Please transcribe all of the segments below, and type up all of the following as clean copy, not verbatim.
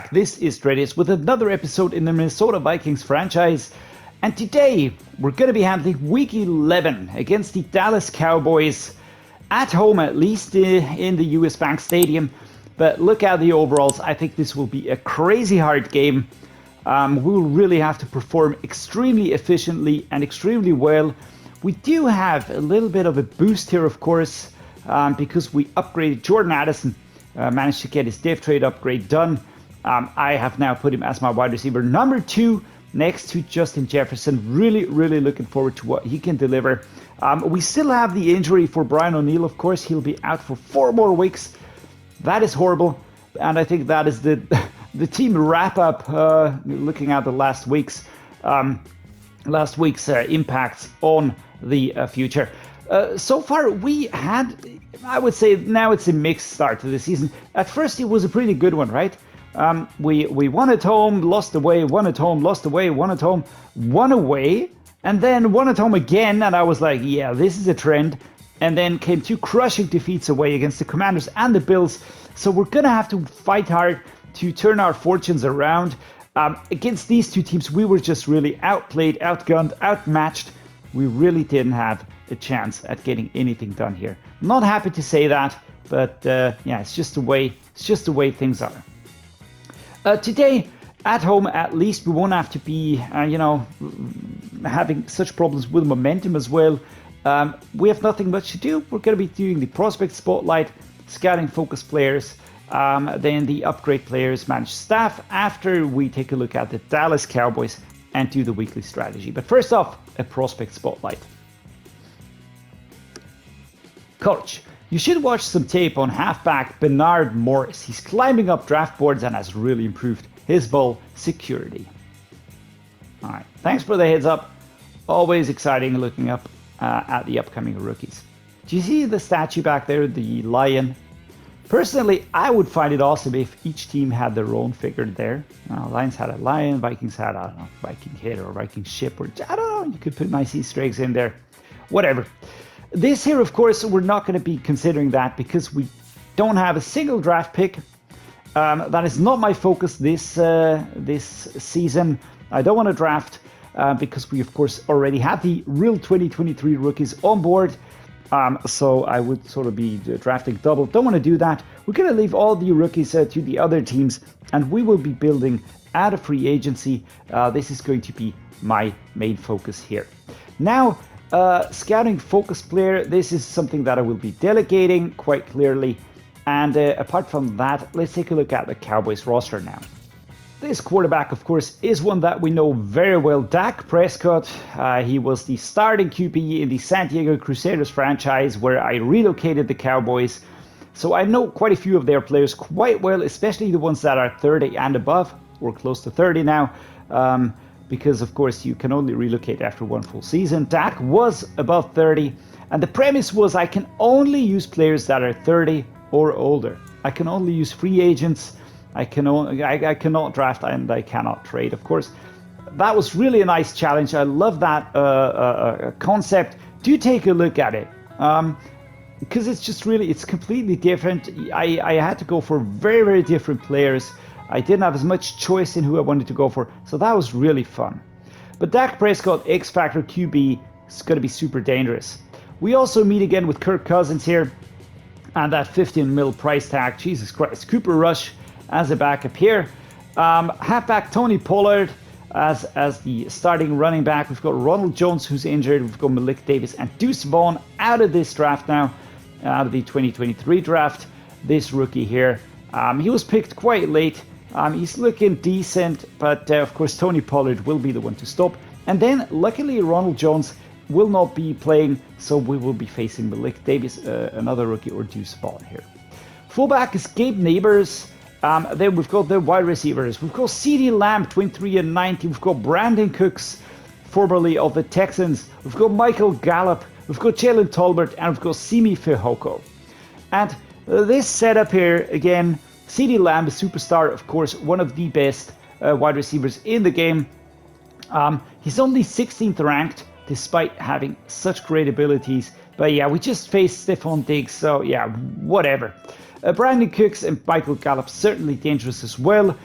back. This is Dreddeus with another episode in the Minnesota Vikings franchise. And today we're going to be handling week 11 against the Dallas Cowboys at home, at least in the US Bank Stadium. But look at the overalls. I think this will be a crazy hard game. We will really have to perform extremely efficiently and extremely well. We do have a little bit of a boost here, of course, because we upgraded Jordan Addison. Managed to get his dev trade upgrade done. I have now put him as my wide receiver number 2 next to Justin Jefferson. Really looking forward to what he can deliver. We still have the injury for Brian O'Neill, of course. He'll be out for 4 more weeks. That is horrible. And I think that is the team wrap up, looking at the last week's impacts on the future. So far, we had, I would say now it's a mixed start to the season. At first, it was a pretty good one, right? We won at home, lost away, won at home, lost away, won at home, won away, and then won at home again. And I was like, yeah, this is a trend. And then came 2 crushing defeats away against the Commanders and the Bills. So we're going to have to fight hard to turn our fortunes around. Against these 2 teams, we were just really outplayed, outgunned, outmatched. We really didn't have a chance at getting anything done here. Not happy to say that, but yeah, it's just the way things are. Today, at home, at least we won't have to be, having such problems with momentum as well. We have nothing much to do. We're going to be doing the prospect spotlight, scouting focus players, then the upgrade players, managed staff, after we take a look at the Dallas Cowboys and do the weekly strategy. But first off, a prospect spotlight. Coach, you should watch some tape on halfback Bernard Morris. He's climbing up draft boards and has really improved his ball security. All right, thanks for the heads up. Always exciting looking up at the upcoming rookies. Do you see the statue back there, the lion? Personally, I would find it awesome if each team had their own figure there. Lions had a lion, Vikings had, I don't know, Viking head or Viking ship, or I don't know, you could put nice Easter eggs in there. Whatever. This here, of course, we're not going to be considering that because we don't have a single draft pick. That is not my focus this season. I don't want to draft because we, of course, already have the real 2023 rookies on board. So I would sort of be drafting double. Don't want to do that. We're going to leave all the rookies to the other teams, and we will be building out of free agency. This is going to be my main focus here. Now, scouting focus player, this is something that I will be delegating quite clearly. And apart from that, let's take a look at the Cowboys roster now. This quarterback, of course, is one that we know very well, Dak Prescott. He was the starting QB in the San Diego Crusaders franchise where I relocated the Cowboys. So I know quite a few of their players quite well, especially the ones that are 30 and above, or close to 30 now. Because, of course, you can only relocate after 1 full season. Dak was above 30, and the premise was I can only use players that are 30 or older. I can only use free agents. I cannot draft and I cannot trade, of course. That was really a nice challenge. I love that concept. Do take a look at it. Because it's just really, it's completely different. I had to go for very different players. I didn't have as much choice in who I wanted to go for, so that was really fun. But Dak Prescott, X-Factor QB, is going to be super dangerous. We also meet again with Kirk Cousins here, and that 15 mil price tag. Jesus Christ. Cooper Rush as a backup here. Halfback Tony Pollard as the starting running back. We've got Ronald Jones, who's injured. We've got Malik Davis and Deuce Vaughn out of this draft now, out of the 2023 draft. This rookie here, he was picked quite late. He's looking decent, but of course Tony Pollard will be the one to stop. And then luckily Ronald Jones will not be playing, so we will be facing Malik Davis, another rookie, or Deuce Vaughn here. Fullback is Gabe Neighbors. Then we've got the wide receivers. We've got CeeDee Lamb, 23 and 90. We've got Brandon Cooks, formerly of the Texans. We've got Michael Gallup. We've got Jalen Tolbert, and we've got Simi Fehoko. And this setup here, again, CeeDee Lamb, a superstar, of course, one of the best wide receivers in the game. He's only 16th ranked, despite having such great abilities. But yeah, we just faced Stephon Diggs, so yeah, whatever. Brandon Cooks and Michael Gallup certainly dangerous as well.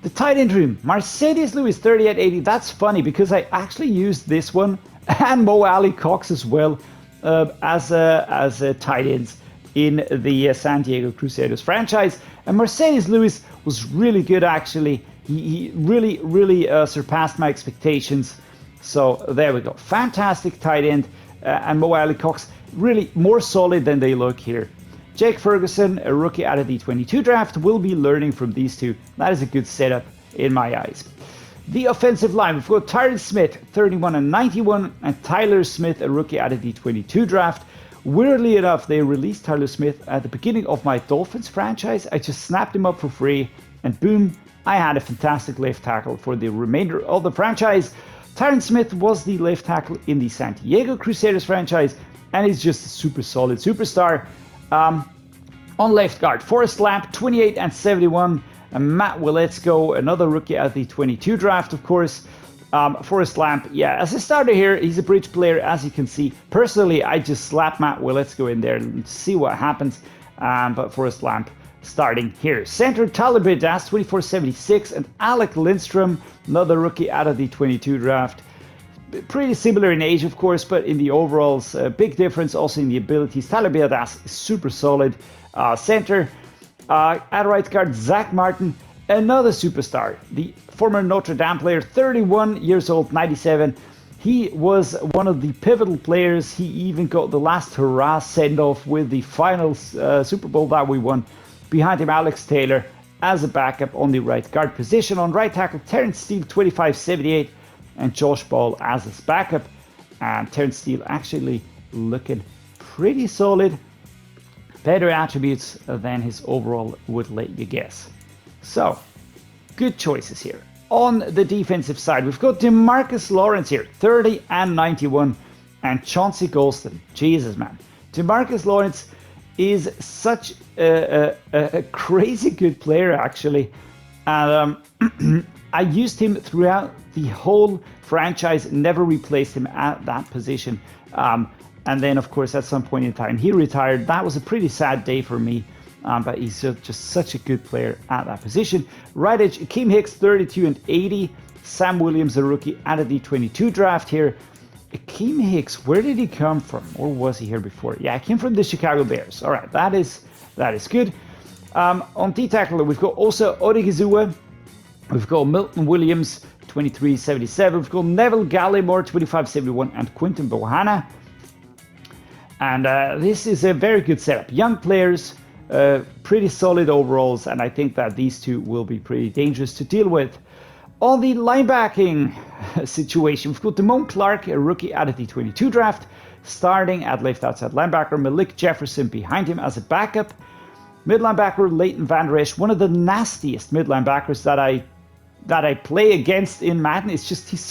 The tight end room, Marcedes Lewis 3880. That's funny because I actually used this one and Mo Alley Cox as well as tight ends in the San Diego Crusaders franchise. And Marcedes Lewis was really good actually. He really surpassed my expectations. So there we go. Fantastic tight end. And Mo Alley Cox really more solid than they look here. Jake Ferguson, a rookie out of the 22 draft, will be learning from these two. That is a good setup in my eyes. The offensive line, we've got Tyron Smith, 31 and 91, and Tyler Smith, a rookie out of the 22 draft. Weirdly enough, they released Tyler Smith at the beginning of my Dolphins franchise. I just snapped him up for free, and boom, I had a fantastic left tackle for the remainder of the franchise. Tyron Smith was the left tackle in the San Diego Crusaders franchise, and he's just a super solid superstar. On left guard, Forrest Lamp, 28 and 71, and Matt Waletzko, another rookie at the 22 draft, of course. Forrest Lamp, yeah, as a starter here, he's a bridge player, as you can see. Personally, I just slap Matt Waletzko in there and see what happens, but Forrest Lamp starting here. Center, Tyler Dreddeus, 2476, and Alec Lindstrom, another rookie out of the 22 draft. Pretty similar in age, of course, but in the overalls, big difference also in the abilities. Tyler Dreddeus is super solid. Center, at right guard, Zach Martin, another superstar. The former Notre Dame player, 31 years old, 97. He was one of the pivotal players. He even got the last hurrah send-off with the final Super Bowl that we won. Behind him, Alex Taylor as a backup on the right guard position. On right tackle, Terrence Steele, 25-78, and Josh Ball as his backup. And Terrence Steele actually looking pretty solid. Better attributes than his overall would let you guess. So, good choices here. On the defensive side, we've got DeMarcus Lawrence here, 30 and 91, and Chauncey Golston. Jesus, man. DeMarcus Lawrence is such a crazy good player, actually. And I used him throughout the whole franchise, never replaced him at that position. And then, of course, at some point in time, he retired. That was a pretty sad day for me, but he's just such a good player at that position. Right edge, Akeem Hicks, 32 and 80. Sam Williams, a rookie out of the 22 draft here. Akeem Hicks, where did he come from? Or was he here before? Yeah, he came from the Chicago Bears. All right, that is good. On D-tackle, we've got also Odigizua. We've got Milton Williams, 23-77. We've got Neville Gallimore, 25-71, and Quinton Bohanna. And this is a very good setup. Young players, pretty solid overalls, and I think that these two will be pretty dangerous to deal with. On the linebacking situation, we've got Damone Clark, a rookie out of the 22 draft, starting at left outside linebacker. Malik Jefferson behind him as a backup. Mid linebacker Leighton Vander Esch, one of the nastiest mid linebackers that I play against in Madden. It's just he's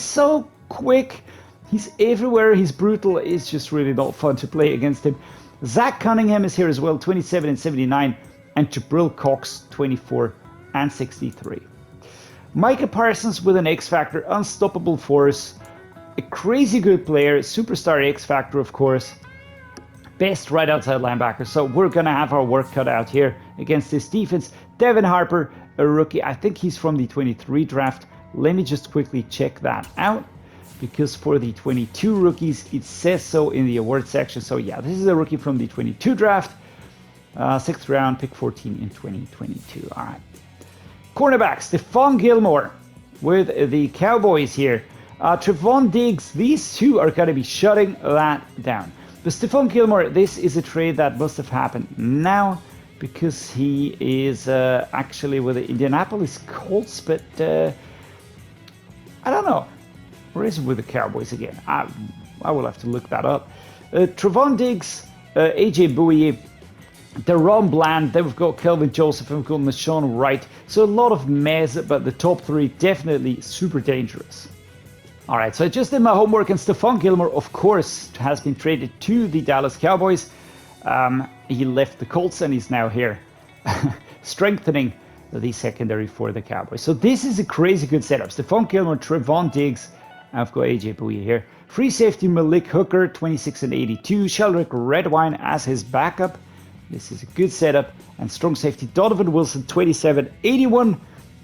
so quick. He's everywhere. He's brutal. It's just really not fun to play against him. Zach Cunningham is here as well, 27 and 79, and Jabril Cox, 24 and 63. Micah Parsons with an X Factor, unstoppable force, a crazy good player, superstar X Factor, of course. Best right outside linebacker. So we're going to have our work cut out here against this defense. Devin Harper, a rookie. I think he's from the 23 draft. Let me just quickly check that out, because for the 22 rookies, it says so in the award section. So yeah, this is a rookie from the 22 draft. 6th round, pick 14 in 2022. All right. Cornerbacks, Stephon Gilmore with the Cowboys here. Trevon Diggs, these two are going to be shutting that down. But Stephon Gilmore, this is a trade that must have happened now, because he is actually with the Indianapolis Colts, but I don't know. Or is it with the Cowboys again? I will have to look that up. Trevon Diggs, AJ Bouye, Deron Bland, then we've got Kelvin Joseph, and we've got Nashawn Wright. So a lot of mez, but the top three definitely super dangerous. All right, so I just did my homework, and Stephon Gilmore, of course, has been traded to the Dallas Cowboys. He left the Colts, and he's now here, strengthening the secondary for the Cowboys. So this is a crazy good setup. Stephon Gilmore, Trevon Diggs, I've got AJ Bouye here. Free safety Malik Hooker, 26 and 82. Sheldrick Redwine as his backup. This is a good setup. And strong safety Donovan Wilson, 27, 81.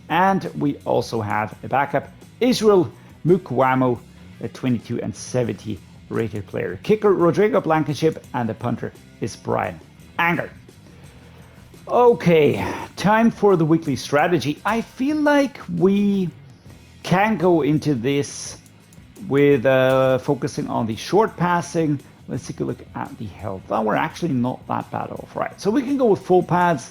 And we also have a backup, Israel Mukwamo, a 22 and 70 rated player. Kicker, Rodrigo Blankenship, and the punter is Brian Anger. Okay, time for the weekly strategy. I feel like we can go into this with focusing on the short passing. Let's take a look at the health. Oh, we're actually not that bad off. Right, so we can go with full pads,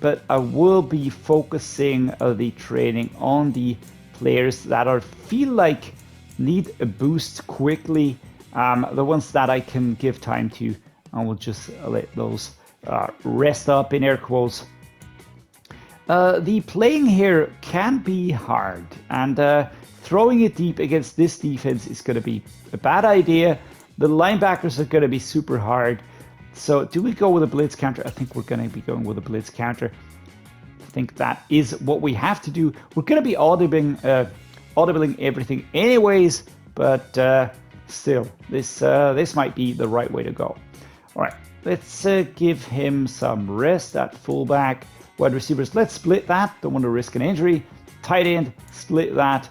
but I will be focusing the training on the players that are feel like need a boost quickly. The ones that I can give time to, I will just let those rest up in air quotes. The playing here can be hard, and throwing it deep against this defense is going to be a bad idea. The linebackers are going to be super hard. So do we go with a blitz counter? I think we're going to be going with a blitz counter. I think that is what we have to do. We're going to be audibling everything anyways, but still, this might be the right way to go. All right, let's give him some rest at fullback. Wide receivers, let's split that. Don't want to risk an injury. Tight end, split that.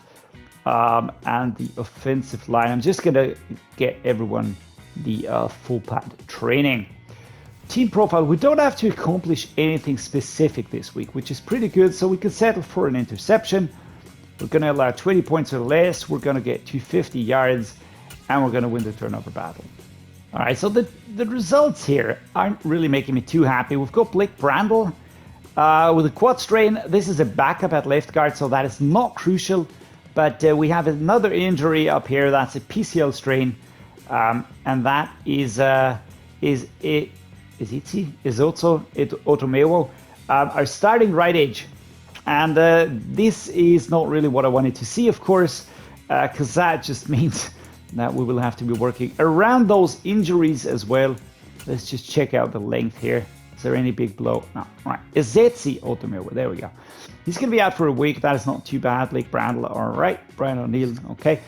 And the offensive line, I'm just going to get everyone the full pad training. Team profile, we don't have to accomplish anything specific this week, which is pretty good. So we can settle for an interception. We're going to allow 20 points or less. We're going to get 250 yards, and we're going to win the turnover battle. All right, so the results here aren't really making me too happy. We've got Blake Brandel with a quad strain. This is a backup at left guard, so that is not crucial. But we have another injury up here. That's a PCL strain, and that is also Otomewo, our starting right edge. And this is not really what I wanted to see, of course, because that just means that we will have to be working around those injuries as well. Let's just check out the length here. Is there any big blow? No. All right. Ezetsi Otomewo. There we go. He's going to be out for a week. That is not too bad. Blake Brandel. All right. Brian O'Neill. Okay.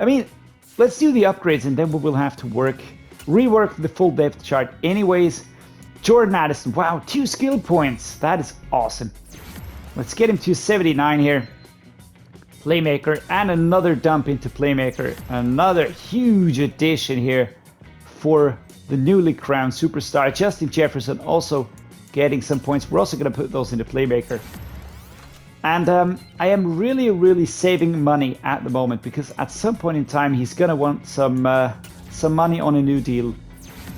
I mean, let's do the upgrades, and then we will have to rework the full depth chart anyways. Jordan Addison. Wow. 2 skill points. That is awesome. Let's get him to 79 here. Playmaker, and another dump into playmaker. Another huge addition here for the newly crowned superstar. Justin Jefferson also getting some points. We're also going to put those into playmaker. And I am really, really saving money at the moment, because at some point in time he's going to want some money on a new deal,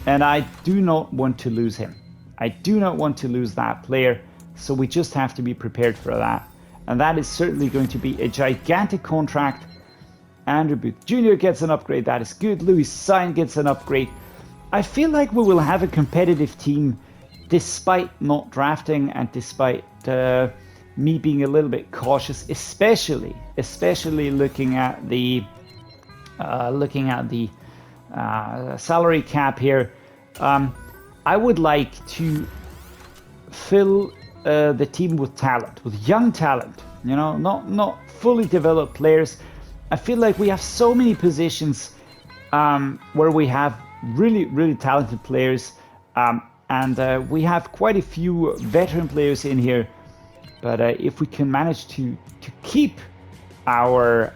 and I do not want to lose him. I do not want to lose that player, so we just have to be prepared for that. And that is certainly going to be a gigantic contract. Andrew Booth Jr. gets an upgrade. That is good. Louis Sain gets an upgrade. I feel like we will have a competitive team despite not drafting, and despite me being a little bit cautious, especially looking at the salary cap here. I would like to fill the team with talent, with young talent, you know, not fully developed players. I feel like we have so many positions where we have really, really talented players, and we have quite a few veteran players in here. But if we can manage to keep our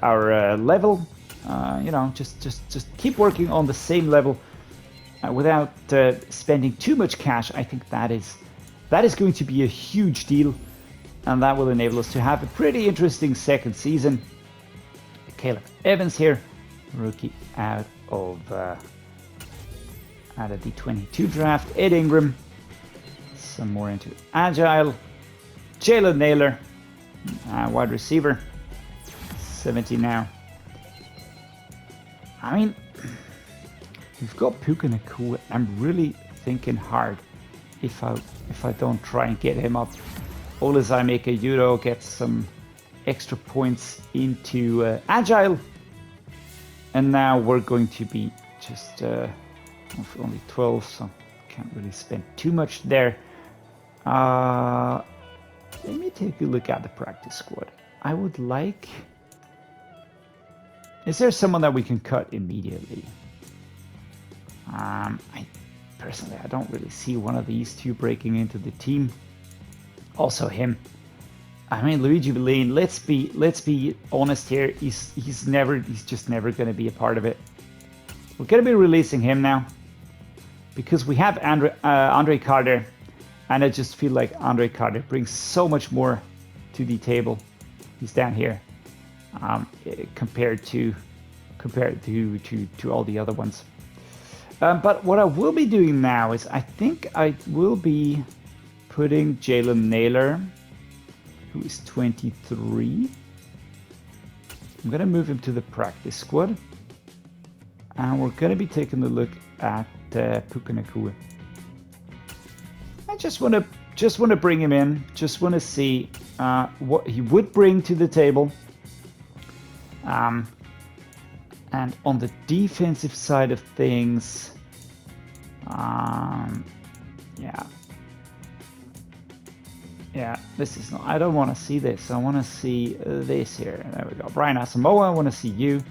level, you know, just keep working on the same level without spending too much cash, I think that is going to be a huge deal, and that will enable us to have a pretty interesting second season. Caleb Evans here, rookie out of the 22 draft. Ed Ingram, some more into Agile. Jalen Naylor, wide receiver, 70 now. I mean, we've got Puka Nacua. I'm really thinking hard if I don't try and get him up. Olazai Euro gets some extra points into Agile. And now we're going to be just only 12, so can't really spend too much there. Let me take a look at the practice squad. I would like... Is there someone that we can cut immediately? Personally, I don't really see one of these two breaking into the team. Also him. I mean, Luigi Bellin, let's be honest here. He's just never going to be a part of it. We're going to be releasing him now because we have Andre Carter, and I just feel like Andre Carter brings so much more to the table. He's down here compared to all the other ones. But what I will be doing now is I think I will be putting Jalen Naylor, who is 23. I'm going to move him to the practice squad. And we're going to be taking a look at Puka Nacua. I just want to bring him in. Just want to see what he would bring to the table. And on the defensive side of things, yeah, this is not, I don't want to see this. I want to see this here. There we go. Brian Asamoah, I want to see you.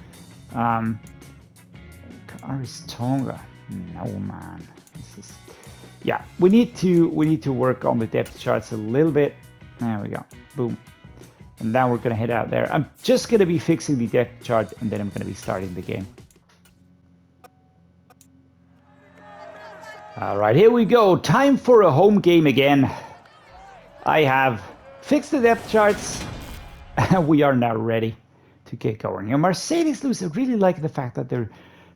Aris Tonga. No, man. This is, yeah, we need to work on the depth charts a little bit. There we go. Boom. And now we're going to head out there. I'm just going to be fixing the depth chart, and then I'm going to be starting the game. All right, here we go. Time for a home game again. I have fixed the depth charts, and we are now ready to get going. And Mercedes Lewis, I really like the fact that they're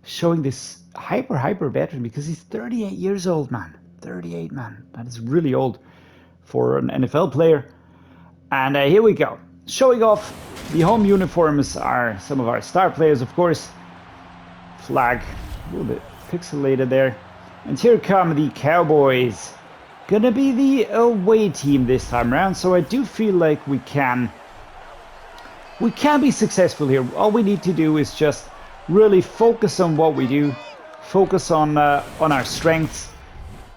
showing this hyper veteran because he's 38 years old, man. 38, man. That is really old for an NFL player. And here we go. Showing off the home uniforms are some of our star players, of course. Flag, a little bit pixelated there. And here come the Cowboys. Gonna be the away team this time around, so I do feel like we can be successful here. All we need to do is just really focus on what we do, focus on our strengths,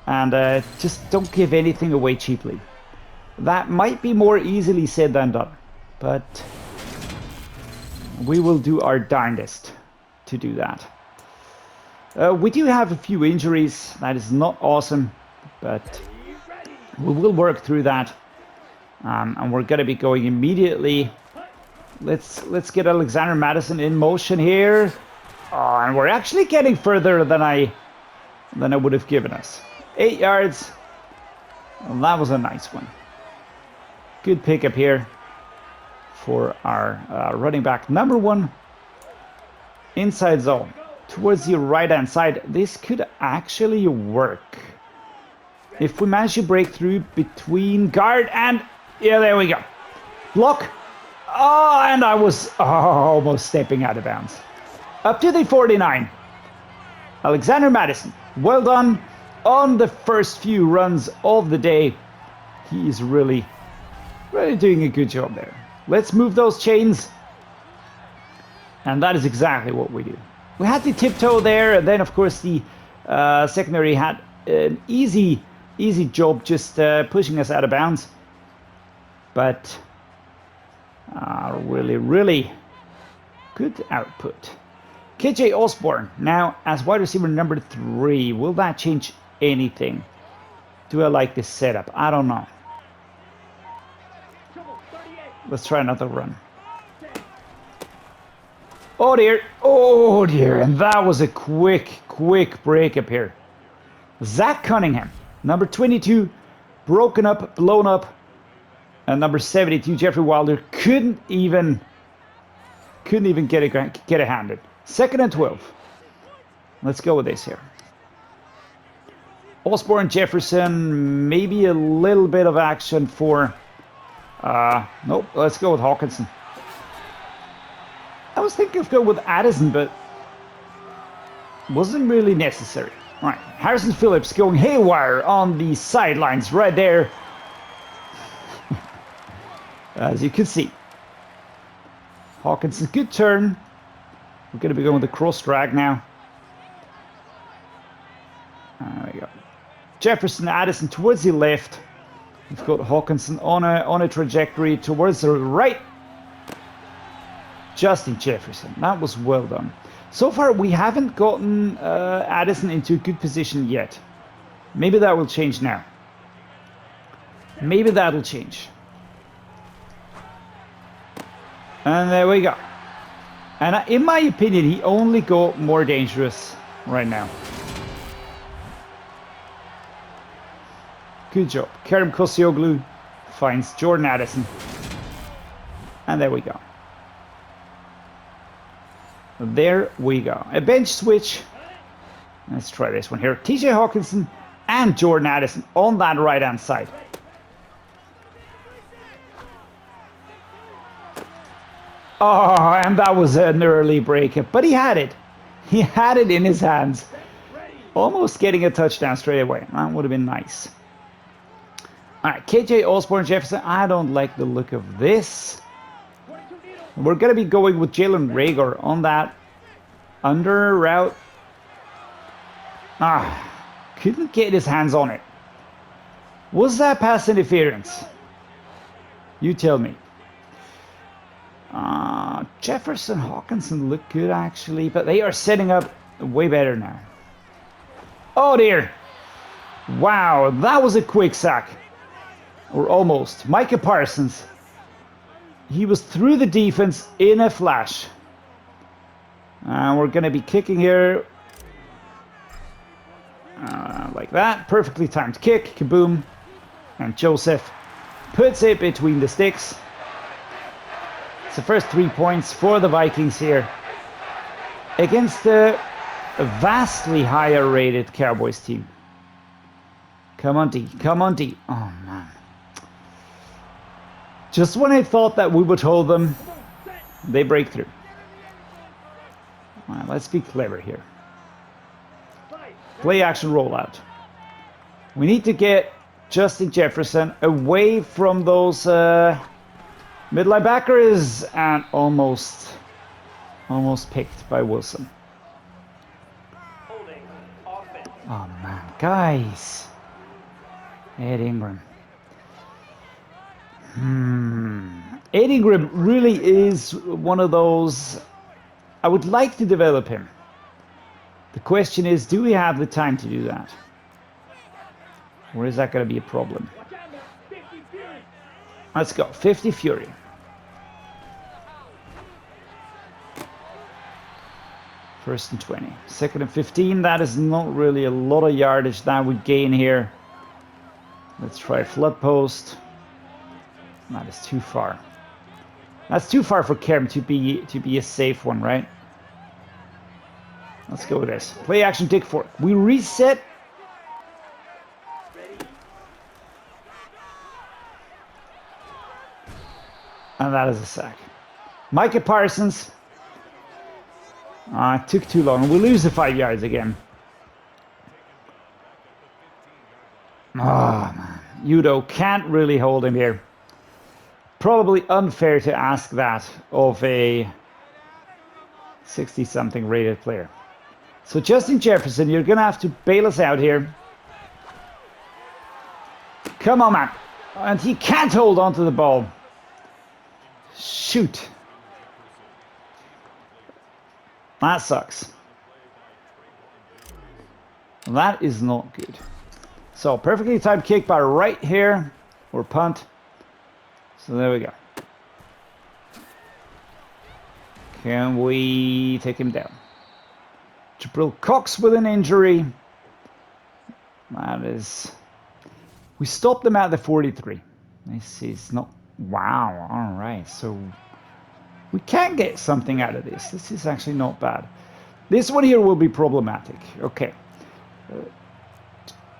and just don't give anything away cheaply. That might be more easily said than done, but we will do our darndest to do that. We do have a few injuries. That is not awesome, but we will work through that. And we're going to be going immediately. Let's get Alexander Madison in motion here. Oh, and we're actually getting further than I would have given us. 8 yards. Well, that was a nice one. Good pickup here for our running back. Number 1, inside zone, towards the right-hand side. This could actually work. If we manage to break through between guard and... Yeah, there we go. Block. Oh, and I was almost stepping out of bounds. Up to the 49. Alexander Madison. Well done on the first few runs of the day. He is really doing a good job there. Let's move those chains. And that is exactly what we do. We had the tiptoe there, and then of course the secondary had an easy job just pushing us out of bounds. But really good output. KJ Osborne now as wide receiver number 3. Will that change anything? Do I like this setup? I don't know. Let's try another run. Oh dear, and that was a quick break up here. Zach Cunningham, number 22, broken up, blown up, and number 72, Jeffrey Wilder, couldn't even get a handed. 2nd and 12. Let's go with this here. Osborne, Jefferson, maybe a little bit of action for... nope, let's go with Hawkinson. I was thinking of going with Addison, but wasn't really necessary. All right, Harrison Phillips going haywire on the sidelines right there. As you can see. Hawkinson, good turn. We're going to be going with the cross drag now. There we go. Jefferson, Addison towards the left. We've got Hawkinson on a trajectory towards the right. Justin Jefferson. That was well done. So far, we haven't gotten Addison into a good position yet. Maybe that will change now. Maybe that'll change. And there we go. And in my opinion, he only got more dangerous right now. Good job. Kerem Koscioglu finds Jordan Addison. And there we go. There we go. A bench switch. Let's try this one here. TJ Hawkinson and Jordan Addison on that right-hand side. Oh, and that was an early breakup, but he had it. He had it in his hands. Almost getting a touchdown straight away. That would have been nice. All right, KJ Osborne Jefferson. I don't like the look of this. We're going to be going with Jalen Reagor on that under route. Couldn't get his hands on it. Was that pass interference? You tell me. Jefferson Hawkinson looked good actually, but they are setting up way better now. Oh dear. Wow, that was a quick sack. Or almost. Micah Parsons. He was through the defense in a flash. And we're going to be kicking here. Like that. Perfectly timed kick. Kaboom. And Joseph puts it between the sticks. It's the first 3 points for the Vikings here. Against the vastly higher rated Cowboys team. Come on, D. Come on, D. Oh, man. Just when I thought that we would hold them, they break through. All right, let's be clever here. Play action rollout. We need to get Justin Jefferson away from those mid linebackers and almost picked by Wilson. Oh man, guys. Ed Ingram. Ed Ingram really is one of those. I would like to develop him. The question is, do we have the time to do that? Or is that going to be a problem? Let's go. 50 Fury. First and 20. Second and 15. That is not really a lot of yardage that would gain here. Let's try flood post. That is too far. That's too far for Kerem to be a safe one, right? Let's go with this. Play action dig fork. We reset. And that is a sack. Micah Parsons. It took too long. We lose the 5 yards again. Oh, man. Udo can't really hold him here. Probably unfair to ask that of a 60-something rated player. So Justin Jefferson, you're going to have to bail us out here. Come on, man. And he can't hold on to the ball. Shoot. That sucks. That is not good. So perfectly timed kick by right here. Or punt. So there we go. Can we take him down? Jabril Cox with an injury. That is... We stopped them at the 43. This is not... Wow, alright. So we can get something out of this. This is actually not bad. This one here will be problematic. Okay.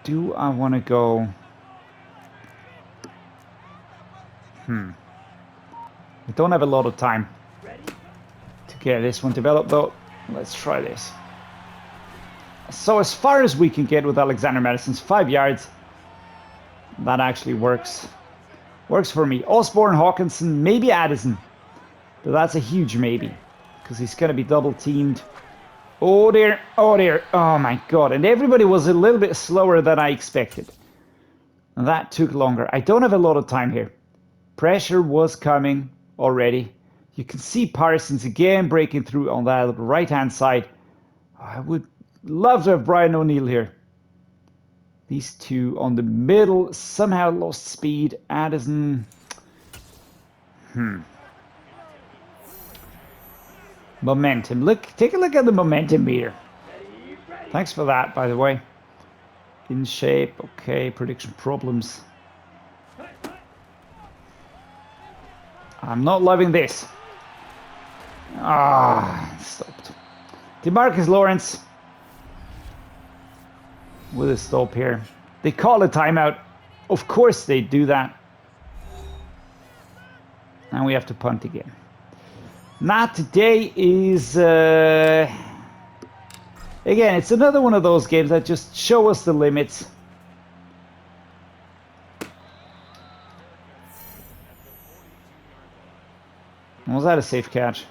Do I want to go... We don't have a lot of time to get this one developed though. Let's try this. So as far as we can get with Alexander Madison's 5 yards, that actually works. Works for me. Osborne, Hawkinson, maybe Addison. But that's a huge maybe. Because he's going to be double teamed. Oh dear, oh dear, oh my god. And everybody was a little bit slower than I expected. And that took longer. I don't have a lot of time here. Pressure was coming already. You can see Parsons again breaking through on that right-hand side. I would love to have Brian O'Neill here. These two on the middle somehow lost speed. Addison. Momentum. Look, take a look at the momentum meter. Thanks for that, by the way. In shape. Okay, prediction problems. I'm not loving this. Ah, stopped. DeMarcus Lawrence with a stop here. They call a timeout. Of course they do that. And we have to punt again. Now today is... again, it's another one of those games that just show us the limits. Was that a safe catch?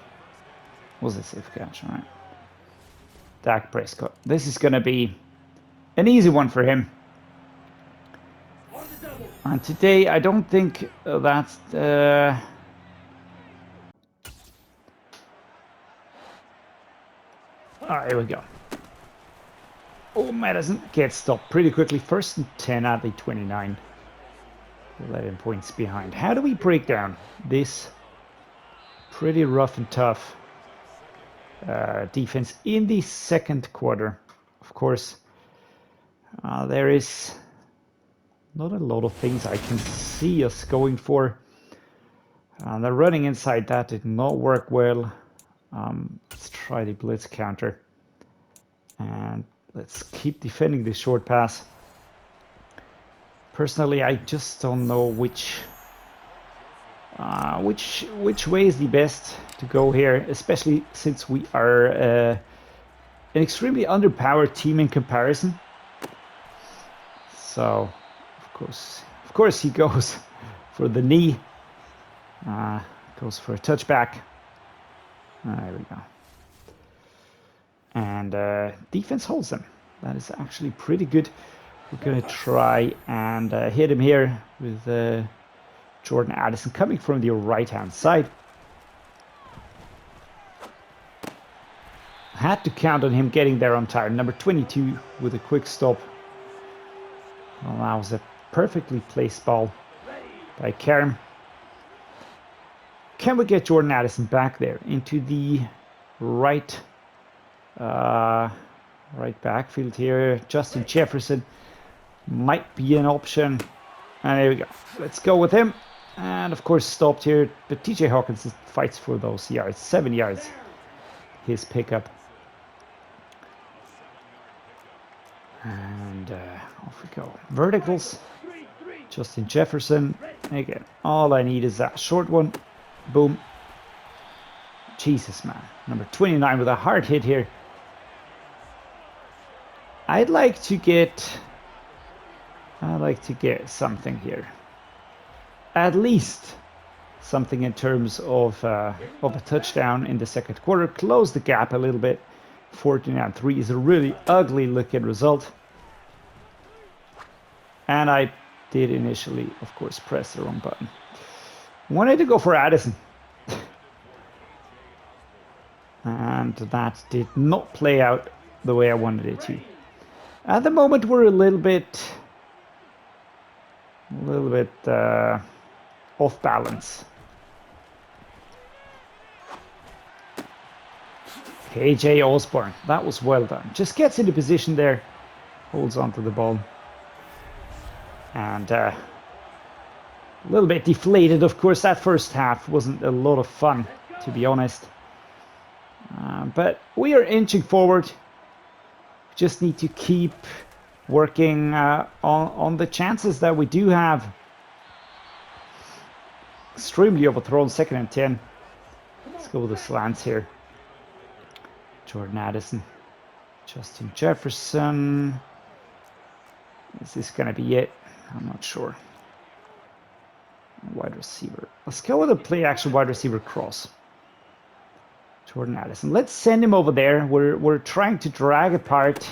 Was it a safe catch? All right. DAK Prescott. This is going to be an easy one for him. And today, I don't think that's... All right, here we go. Oh, Madison gets stopped pretty quickly. 1st and 10 at the 29. 11 points behind. How do we break down this pretty rough and tough defense in the second quarter? Of course, there is not a lot of things I can see us going for. The running inside that did not work well. Let's try the blitz counter. And let's keep defending the short pass. Personally, I just don't know which way is the best to go here, especially since we are an extremely underpowered team in comparison. So, of course, he goes for the knee. Goes for a touchback. There we go. And defense holds them. That is actually pretty good. We're going to try and hit him here with Jordan Addison coming from the right-hand side. Had to count on him getting there on time. Number 22 with a quick stop. Well, that was a perfectly placed ball by Karim. Can we get Jordan Addison back there into the right backfield here? Justin Jefferson might be an option. And there we go. Let's go with him. And of course stopped here. But TJ Hawkins fights for those yards. 7 yards. His pickup. And off we go. Verticals. Justin Jefferson. Again, all I need is that short one. Boom. Jesus, man. Number 29 with a hard hit here. I'd like to get something here. At least something in terms of a touchdown in the second quarter. Close the gap a little bit. 14-3 is a really ugly looking result. And I did initially, of course, press the wrong button. Wanted to go for Addison. And that did not play out the way I wanted it to. At the moment, we're a little bit off balance. KJ Osborne, that was well done. Just gets into position there, holds onto the ball. And a little bit deflated, of course. That first half wasn't a lot of fun, to be honest. But we are inching forward. Just need to keep working on the chances that we do have. Extremely overthrown, 2nd and 10. Let's go with the slants here. Jordan Addison. Justin Jefferson. Is this going to be it? I'm not sure. Wide receiver. Let's go with a play action wide receiver cross. Jordan Addison. Let's send him over there. We're trying to drag apart,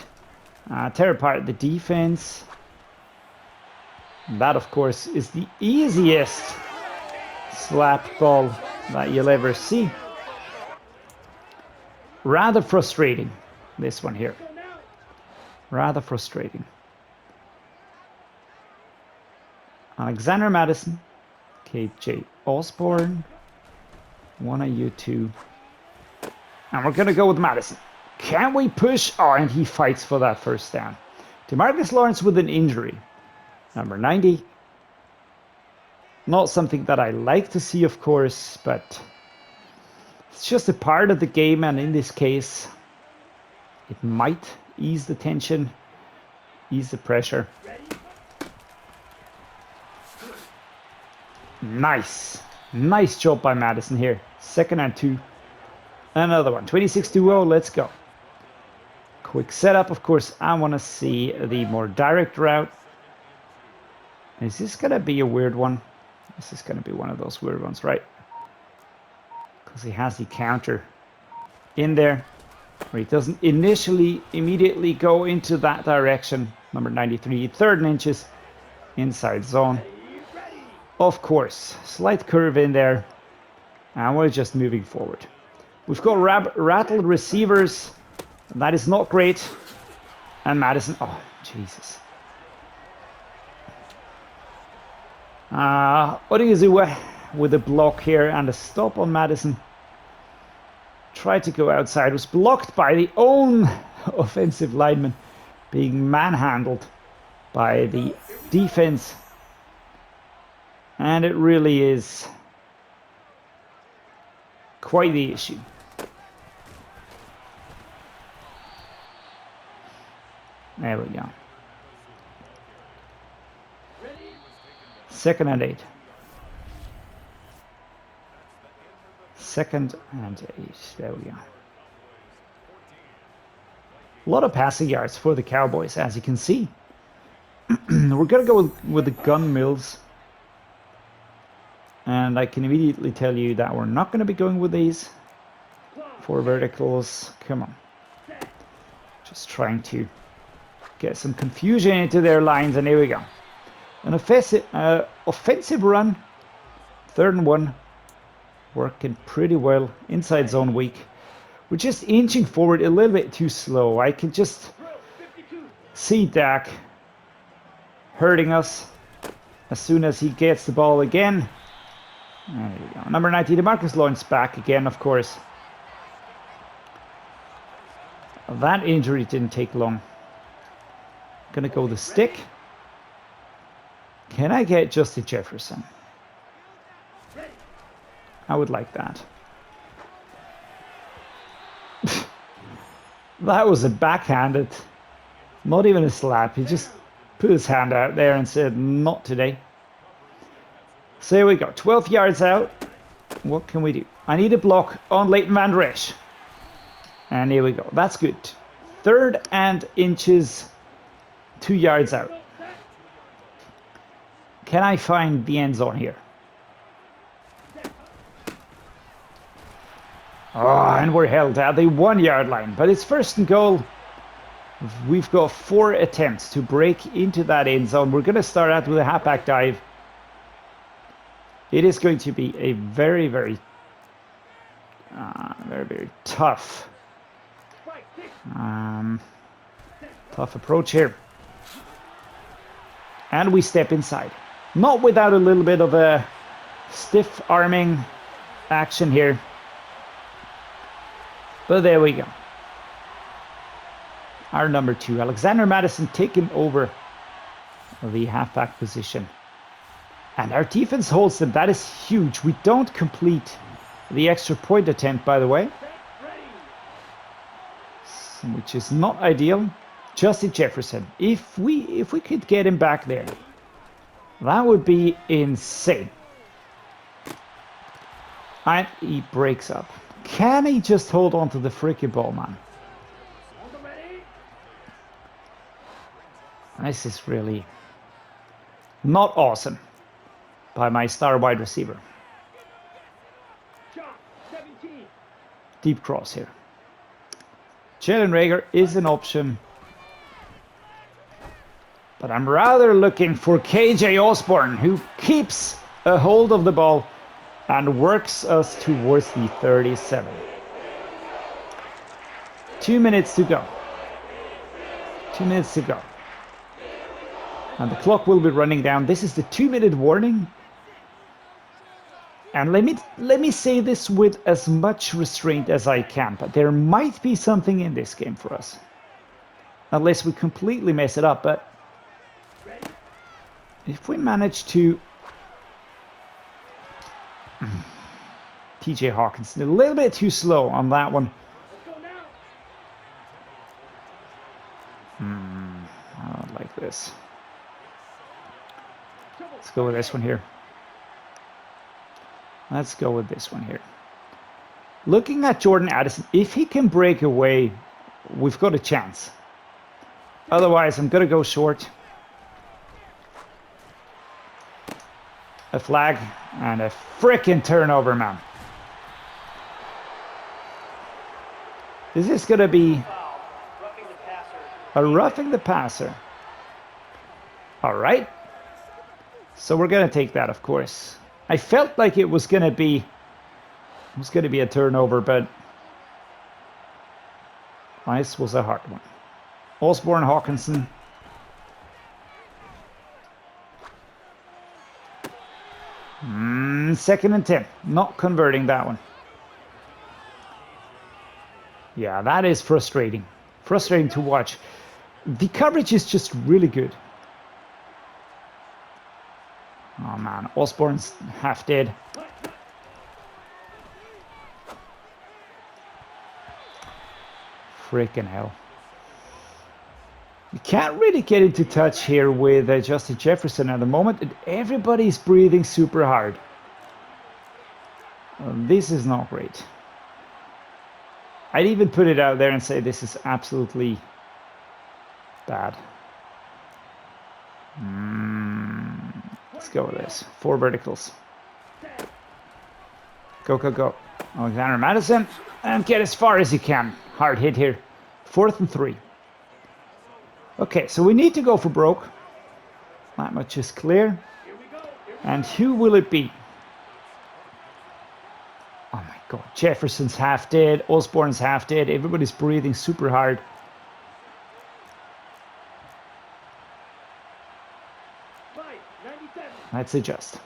tear apart the defense. And that, of course, is the easiest slap ball that you'll ever see. Rather frustrating, this one here. Rather frustrating. Alexander Madison, KJ Osborne, one of you two. And we're going to go with Madison. Can we push? Oh, and he fights for that first down. DeMarcus Lawrence with an injury. Number 90. Not something that I like to see, of course, but it's just a part of the game, and in this case, it might ease the tension, ease the pressure. Nice. Nice job by Madison here. 2nd and 2. Another one. 26-0. Let's go. Quick setup, of course. I want to see the more direct route. Is this going to be a weird one? This is going to be one of those weird ones, right? Because he has the counter in there. Where he doesn't immediately go into that direction. Number 93, 3rd and inches. Inside zone. Of course. Slight curve in there. And we're just moving forward. We've got rattled receivers. And that is not great. And Madison. Oh, Jesus. Odigizua with a block here and a stop on Madison. Tried to go outside. Was blocked by the own offensive lineman. Being manhandled by the defense. And it really is quite the issue. There we go. 2nd and 8. 2nd and 8. There we go. A lot of passing yards for the Cowboys, as you can see. We're going to go with the gun mills. And I can immediately tell you that we're not going to be going with these 4 verticals. Come on. Just trying to get some confusion into their lines, and here we go. An offensive run. 3rd and 1. Working pretty well. Inside zone weak. We're just inching forward a little bit too slow. I can just see DAK hurting us as soon as he gets the ball again. There we go. Number 90, DeMarcus Lawrence back again, of course. That injury didn't take long. Gonna go the stick. Can I get Justin Jefferson? I would like that. That was a backhanded, not even a slap. He just put his hand out there and said, not today. So here we go, 12 yards out. What can we do? I need a block on Leighton Van Der Esch. And here we go, that's good. 3rd and inches, 2 yards out. Can I find the end zone here? Oh, and we're held at the 1 yard line, but it's 1st and goal. We've got 4 attempts to break into that end zone. We're going to start out with a halfback dive. It is going to be a very, very tough, tough approach here. And we step inside. Not without a little bit of a stiff arming action here. But there we go. Our number 2, Alexander Madison, taking over the halfback position. And our defense holds them. That is huge. We don't complete the extra point attempt, by the way. Which is not ideal. Justin Jefferson. If we could get him back there, that would be insane. And he breaks up. Can he just hold on to the freaking ball, man? This is really not awesome by my star wide receiver. Deep cross here. Jalen Reagor is an option. But I'm rather looking for KJ Osborne, who keeps a hold of the ball and works us towards the 37. 2 minutes to go. 2 minutes to go. And the clock will be running down. This is the 2-minute warning. And let me say this with as much restraint as I can, but there might be something in this game for us. Unless we completely mess it up, but if we manage to... TJ Hawkinson, a little bit too slow on that one. I don't like this. Let's go with this one here. Let's go with this one here. Looking at Jordan Addison, if he can break away, we've got a chance. Otherwise, I'm going to go short. A flag and a frickin' turnover, man. Is this going to be a roughing the passer? All right. So we're going to take that, of course. I felt like it was going to be a turnover, but this was a hard one. Osborne, Hawkinson. Second and 10. Not converting that one. Yeah, that is frustrating. Frustrating to watch. The coverage is just really good. Oh man, Osborne's half dead. Freaking hell. You can't really get into touch here with Justin Jefferson at the moment. Everybody's breathing super hard. This is not great. I'd even put it out there and say this is absolutely bad. Let's go with this. 4 verticals. Go, go, go. Alexander Madison. And get as far as you can. Hard hit here. 4th and 3. Okay, so we need to go for broke. That much is clear. And who will it be? Oh my god. Jefferson's half dead. Osborne's half dead. Everybody's breathing super hard. Let's adjust.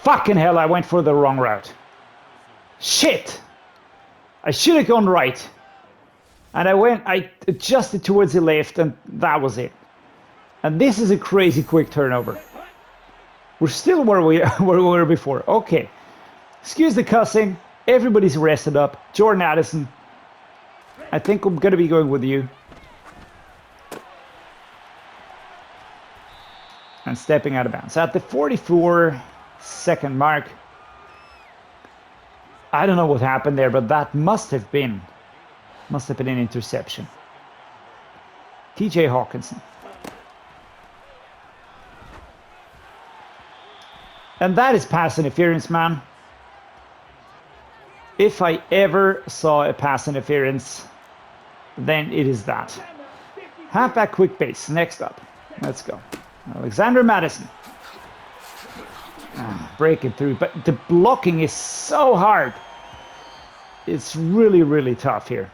Fucking hell, I went for the wrong route. Shit! I should have gone right. And I adjusted towards the left, and that was it. And this is a crazy quick turnover. We're still where we were before. Okay. Excuse the cussing. Everybody's rested up. Jordan Addison. I think I'm going to be going with you. And stepping out of bounds. At the 44-second mark. I don't know what happened there, but that must have been an interception. TJ Hawkinson. And that is pass interference, man. If I ever saw a pass interference, then it is that. Halfback quick base. Next up. Let's go. Alexander Madison. Breaking through. But the blocking is so hard. It's really, really tough here.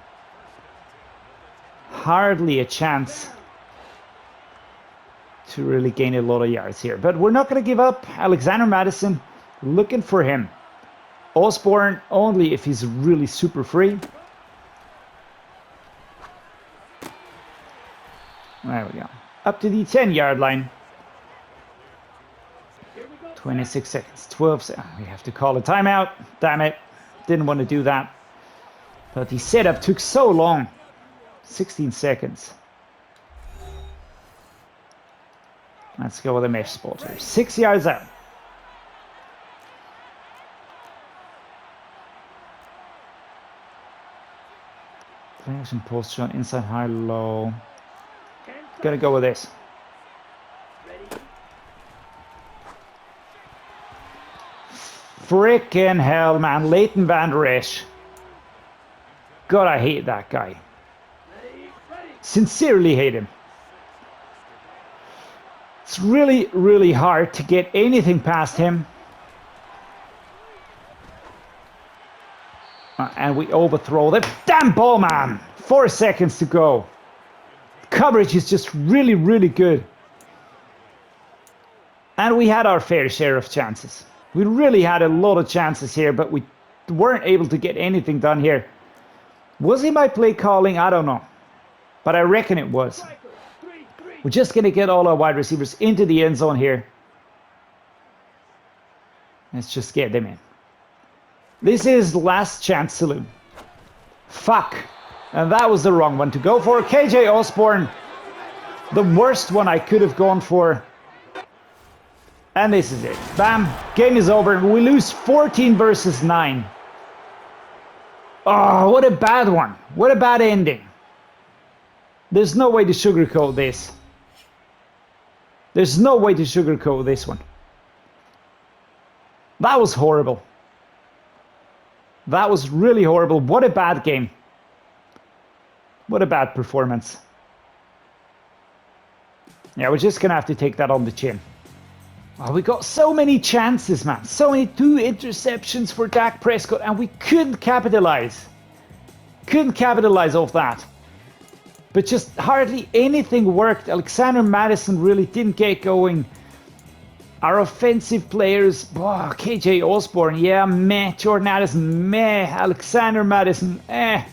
Hardly a chance to really gain a lot of yards here. But we're not going to give up. Alexander Madison, looking for him. Osborne only if he's really super free. There we go. Up to the 10-yard line. 26 seconds. 12 seconds. We have to call a timeout. Damn it. Didn't want to do that. But the setup took so long. 16 seconds. Let's go with a mesh spot here. 6 yards out. Players in posture, inside high, low. Gonna go with this. Frickin' hell, man. Leighton Van Der Esch. God, I hate that guy. Sincerely hate him. It's really, really hard to get anything past him. And we overthrow the damn ball, man. 4 seconds to go. coverage is just really, really good. And we had our fair share of chances. We really had a lot of chances here, but we weren't able to get anything done here. Was it my play calling? I don't know. But I reckon it was. We're just going to get all our wide receivers into the end zone here. Let's just get them in. This is last chance saloon. Fuck. And that was the wrong one to go for. KJ Osborne. The worst one I could have gone for. And this is it. Bam. Game is over. We lose 14 versus 9. Oh, what a bad one. What a bad ending. There's no way to sugarcoat this. There's no way to sugarcoat this one. That was horrible. That was really horrible. What a bad game. What a bad performance. Yeah, we're just going to have to take that on the chin. Oh, we got so many chances, man. So many 2 interceptions for Dak Prescott, and we couldn't capitalize. Couldn't capitalize off that. But just hardly anything worked. Alexander Mattison really didn't get going. Our offensive players, oh, KJ Osborne, yeah, meh. Jordan Addison, meh. Alexander Mattison, eh.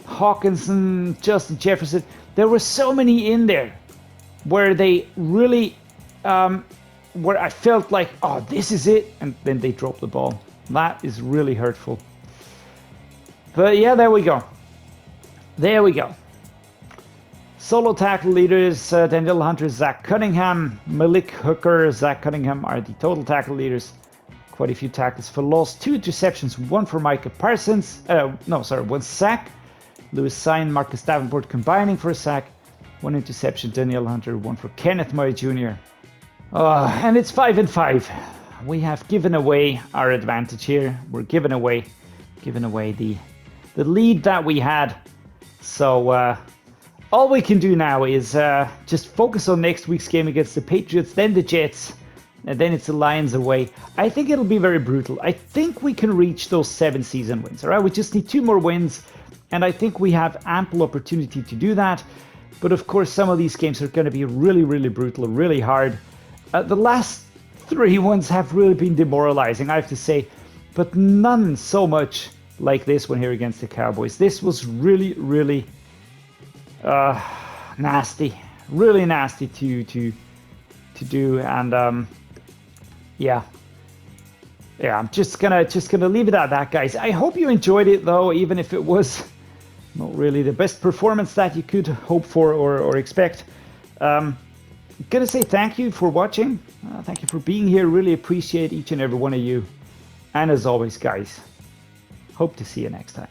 Hawkinson, Justin Jefferson. There were so many in there where they really, where I felt like, oh, this is it. And then they dropped the ball. That is really hurtful. But yeah, there we go. There we go. Solo tackle leaders, Daniel Hunter, Zach Cunningham, Malik Hooker, Zach Cunningham are the total tackle leaders. Quite a few tackles for loss, 2 interceptions, 1 for Micah Parsons. 1 sack. Lewis Sine, Marcus Davenport combining for a sack. 1 interception, Daniel Hunter, 1 for Kenneth Murray Jr. And it's 5-5. We have given away our advantage here. We're giving away the lead that we had. So all we can do now is just focus on next week's game against the Patriots, then the Jets, and then it's the Lions away. I think it'll be very brutal. I think we can reach those 7 season wins. All right, we just need 2 more wins, and I think we have ample opportunity to do that. But of course, some of these games are going to be really, really brutal, really hard. The last 3 ones have really been demoralizing, I have to say, but none so much like this one here against the Cowboys. This was really, really nasty, really nasty to do, and yeah, I'm just gonna leave it at that, guys. I hope you enjoyed it, though, even if it was not really the best performance that you could hope for or expect. Gonna say thank you for watching. Thank you for being here. Really appreciate each and every one of you. And as always, guys, hope to see you next time.